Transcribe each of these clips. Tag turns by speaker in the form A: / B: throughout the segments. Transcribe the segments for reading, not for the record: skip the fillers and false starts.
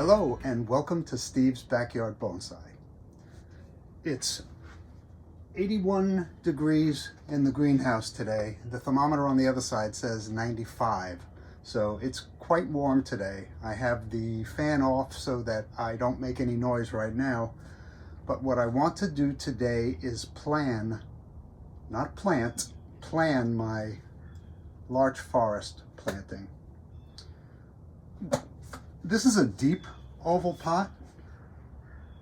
A: Hello and welcome to Steve's Backyard Bonsai. It's 81 degrees in the greenhouse today. The thermometer on the other side says 95, so it's quite warm today. I have the fan off so that I don't make any noise right now, but what I want to do today is plan my larch forest planting. This is a deep oval pot.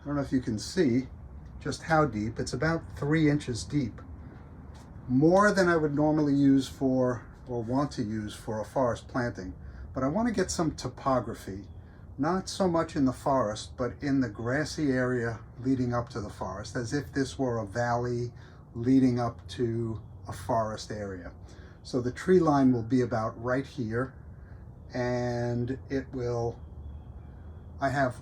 A: I don't know if you can see just how deep. It's about 3 inches deep. More than I would normally use for, or want to use for, a forest planting. But I want to get some topography, not so much in the forest, but in the grassy area leading up to the forest, as if this were a valley leading up to a forest area. So the tree line will be about right here, and I have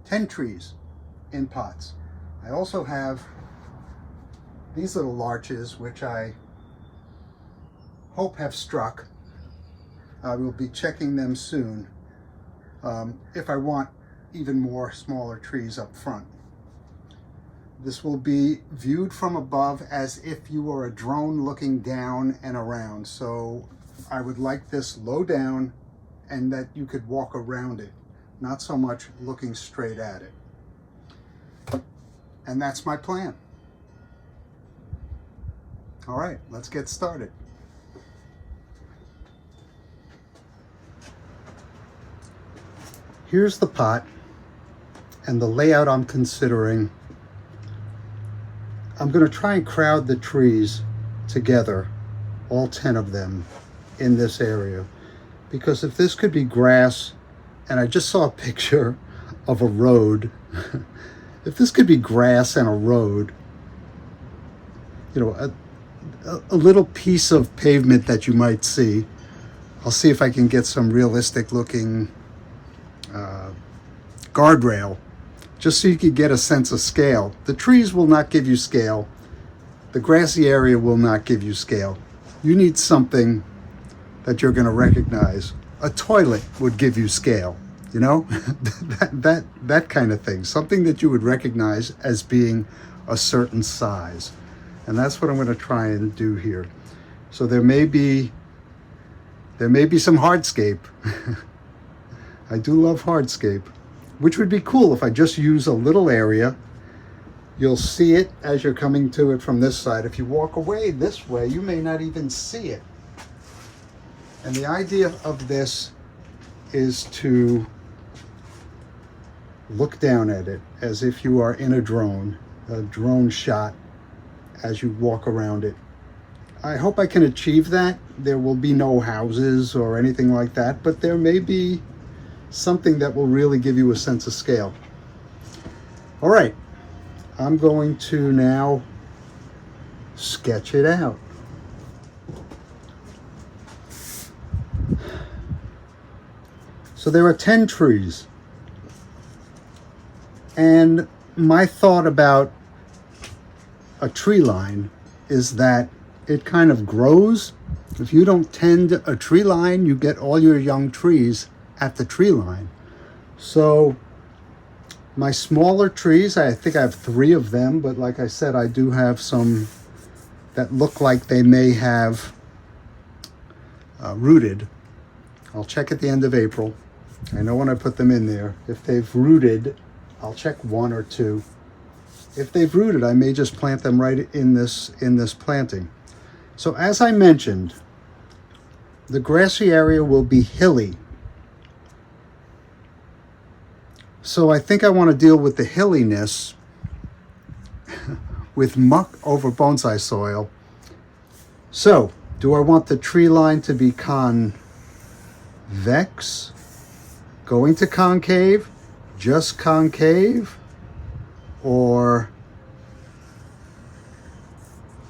A: 10 trees in pots. I also have these little larches, which I hope have struck. I will be checking them soon if I want even more smaller trees up front. This will be viewed from above as if you were a drone looking down and around. So I would like this low down and that you could walk around it, not so much looking straight at it. And that's my plan. All right, let's get started. Here's the pot and the layout I'm considering. I'm going to try and crowd the trees together, all 10 of them, in this area. Because if this could be grass, and I just saw a picture of a road, if this could be grass and a road, you know, a little piece of pavement that you might see. I'll see if I can get some realistic looking guardrail, just so you can get a sense of scale. The trees will not give you scale. The grassy area will not give you scale. You need something that you're going to recognize. A toilet would give you scale, you know, that kind of thing. Something that you would recognize as being a certain size. And that's what I'm going to try and do here. So there may be some hardscape. I do love hardscape, which would be cool if I just use a little area. You'll see it as you're coming to it from this side. If you walk away this way, you may not even see it. And the idea of this is to look down at it as if you are in a drone shot as you walk around it. I hope I can achieve that. There will be no houses or anything like that, but there may be something that will really give you a sense of scale. All right, I'm going to now sketch it out. So there are 10 trees, and my thought about a tree line is that it kind of grows. If you don't tend a tree line, you get all your young trees at the tree line. So my smaller trees, I think I have 3 of them, but like I said, I do have some that look like they may have rooted. I'll check at the end of April. I know when I put them in there. If they've rooted, I'll check 1 or 2. If they've rooted, I may just plant them right in this planting. So as I mentioned, the grassy area will be hilly. So I think I want to deal with the hilliness with muck over bonsai soil. So, do I want the tree line to be convex? Going to concave, just concave, or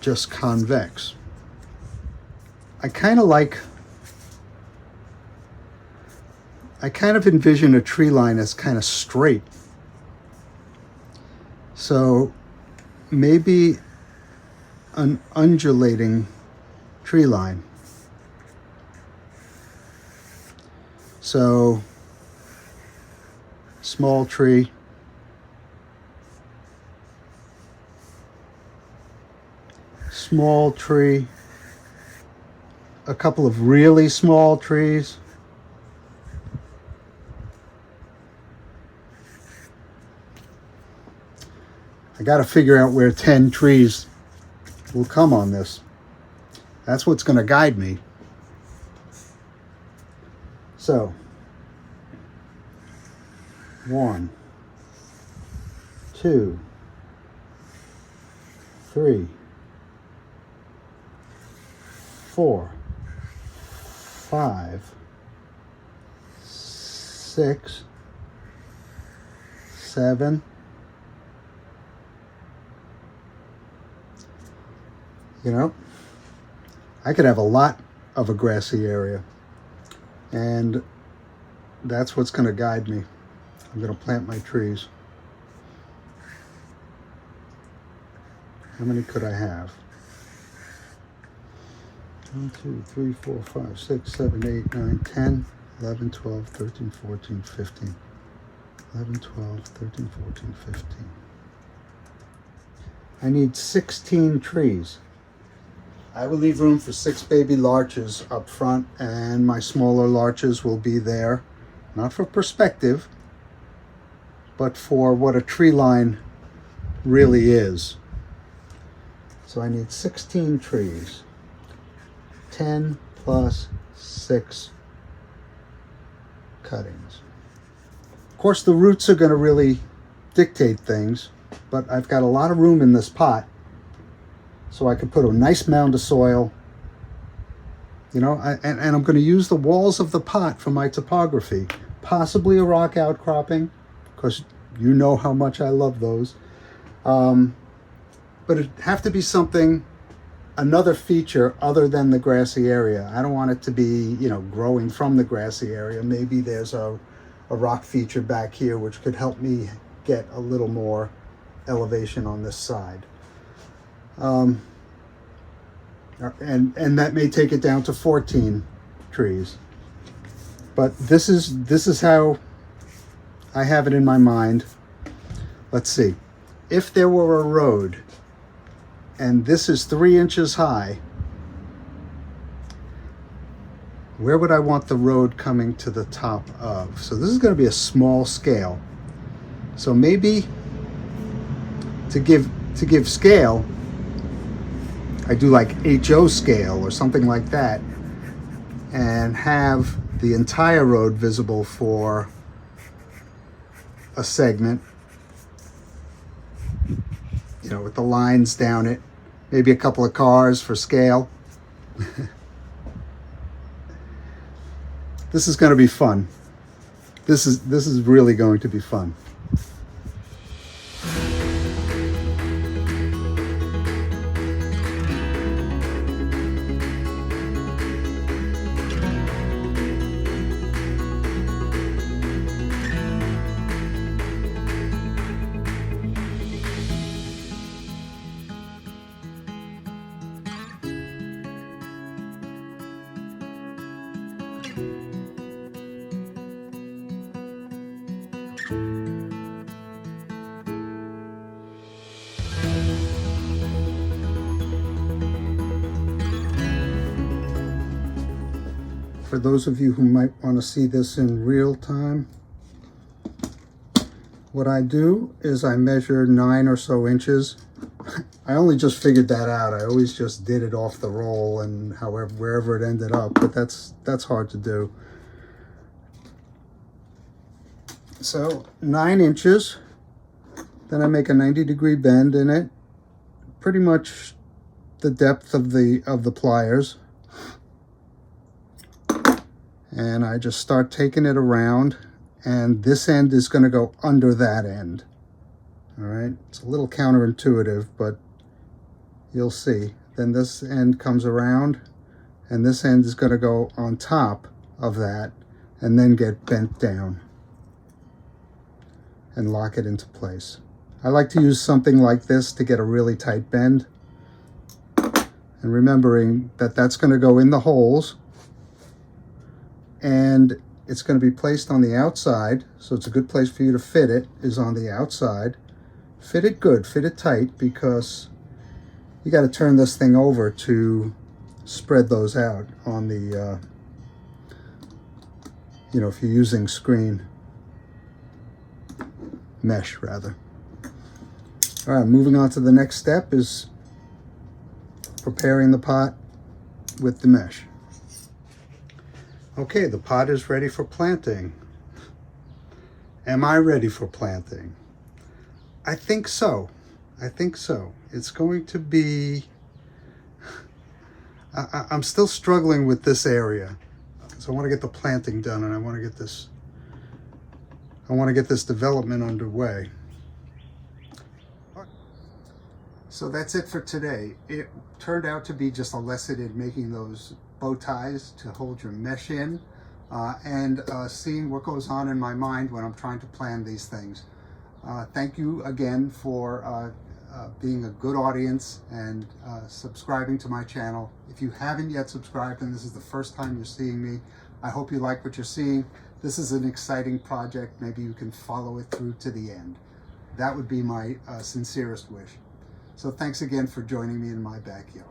A: just convex? I kind of envision a tree line as kind of straight. So maybe an undulating tree line. So small tree, small tree, a couple of really small trees, I got to figure out where 10 trees will come on this. That's what's going to guide me. So, 1, 2, 3, 4, 5, 6, 7. You know, I could have a lot of a grassy area, and that's what's going to guide me. I'm going to plant my trees. How many could I have? 1, 2, 3, 4, 5, 6, 7, 8, 9, 10, 11, 12, 13, 14, 15. 11, 12, 13, 14, 15. I need 16 trees. I will leave room for 6 baby larches up front, and my smaller larches will be there, not for perspective, but for what a tree line really is. So I need 16 trees. 10 plus 6 cuttings. Of course, the roots are going to really dictate things, but I've got a lot of room in this pot, so I could put a nice mound of soil, you know, and I'm going to use the walls of the pot for my topography. Possibly a rock outcropping, because you know how much I love those. But it'd have to be something, another feature other than the grassy area. I don't want it to be, you know, growing from the grassy area. Maybe there's a rock feature back here which could help me get a little more elevation on this side. And that may take it down to 14 trees. But this is how I have it in my mind. Let's see. If there were a road and this is 3 inches high, where would I want the road coming to the top of? So this is going to be a small scale. So maybe to give scale, I do like HO scale or something like that, and have the entire road visible for a segment, you know, with the lines down it, maybe a couple of cars for scale. This is going to be fun. This is really going to be fun. For those of you who might want to see this in real time, what I do is I measure 9 or so inches. I only just figured that out. I always just did it off the roll and wherever it ended up, but that's hard to do. So 9 inches, then I make a 90-degree bend in it, pretty much the depth of the pliers. And I just start taking it around, and this end is going to go under that end. All right, it's a little counterintuitive, but you'll see. Then this end comes around, and this end is going to go on top of that, and then get bent down and lock it into place. I like to use something like this to get a really tight bend, and remembering that that's going to go in the holes. And it's going to be placed on the outside, so it's a good place for you to fit it, is on the outside. Fit it good, fit it tight, because you got to turn this thing over to spread those out on the, you know, if you're using screen mesh rather. All right, moving on to the next step is preparing the pot with the mesh. Okay, the pot is ready for planting. Am I ready for planting? I think so. I think so. It's going to be... I'm still struggling with this area. So I want to get the planting done, and I want to get this development underway. So that's it for today. It turned out to be just a lesson in making those bow ties to hold your mesh in, and seeing what goes on in my mind when I'm trying to plan these things. Thank you again for being a good audience and subscribing to my channel. If you haven't yet subscribed and this is the first time you're seeing me, I hope you like what you're seeing. This is an exciting project. Maybe you can follow it through to the end. That would be my sincerest wish. So thanks again for joining me in my backyard.